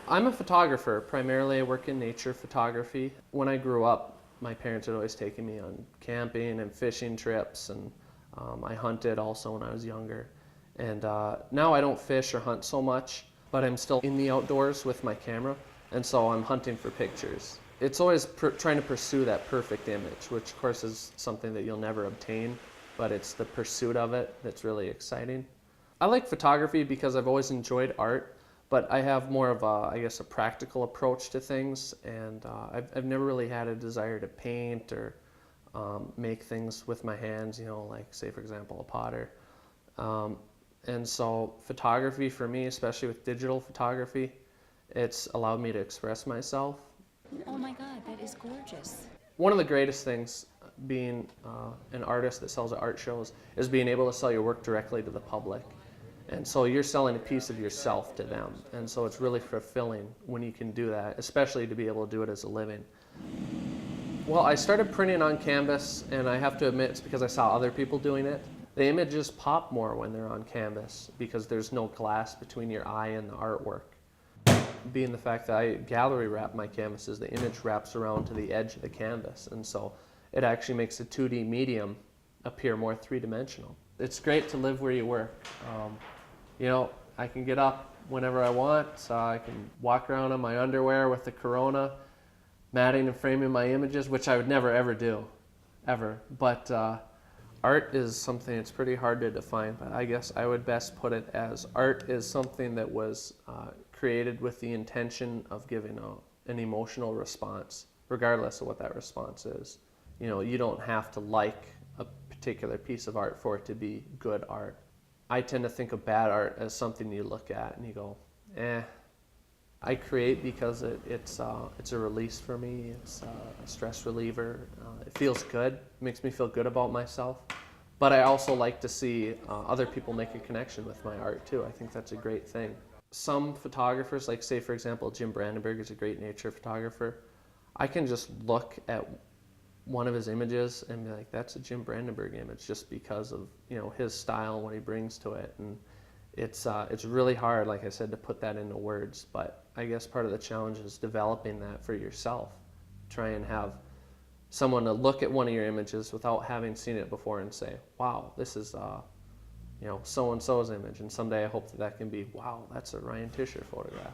I'm a photographer. Primarily I work in nature photography. When I grew up, my parents had always taken me on camping and fishing trips, and I hunted also when I was younger. And now I don't fish or hunt so much, but I'm still in the outdoors with my camera, and so I'm hunting for pictures. It's always trying to pursue that perfect image, which of course is something that you'll never obtain, but it's the pursuit of it that's really exciting. I like photography because I've always enjoyed art, but I have more of a, I guess, a practical approach to things, and I've never really had a desire to paint or make things with my hands, you know, like say for example a potter. And so photography for me, especially with digital photography, it's allowed me to express myself. Oh my God, that is gorgeous. One of the greatest things being an artist that sells at art shows is being able to sell your work directly to the public. And so you're selling a piece of yourself to them. And so it's really fulfilling when you can do that, especially to be able to do it as a living. Well, I started printing on canvas, and I have to admit it's because I saw other people doing it. The images pop more when they're on canvas because there's no glass between your eye and the artwork. Being the fact that I gallery wrap my canvases, the image wraps around to the edge of the canvas, and so it actually makes the 2D medium appear more three-dimensional. It's great to live where you work. You know, I can get up whenever I want. I can walk around in my underwear with the Corona, matting and framing my images, which I would never ever do, ever. But art is something that's pretty hard to define, but I guess I would best put it as art is something that was created with the intention of giving an emotional response, regardless of what that response is. You know, you don't have to like a particular piece of art for it to be good art. I tend to think of bad art as something you look at and you go, eh. I create because it's a release for me. It's a stress reliever. It feels good. It makes me feel good about myself. But I also like to see other people make a connection with my art too. I think that's a great thing. Some photographers, like say for example, Jim Brandenburg is a great nature photographer. I can just look at one of his images and be like, that's a Jim Brandenburg image, just because of, you know, his style and what he brings to it. And it's really hard, like I said, to put that into words, but I guess part of the challenge is developing that for yourself. Try and have someone to look at one of your images without having seen it before and say, wow, this is you know, so-and-so's image, and someday I hope that that can be, wow, that's a Ryan Tischer photograph.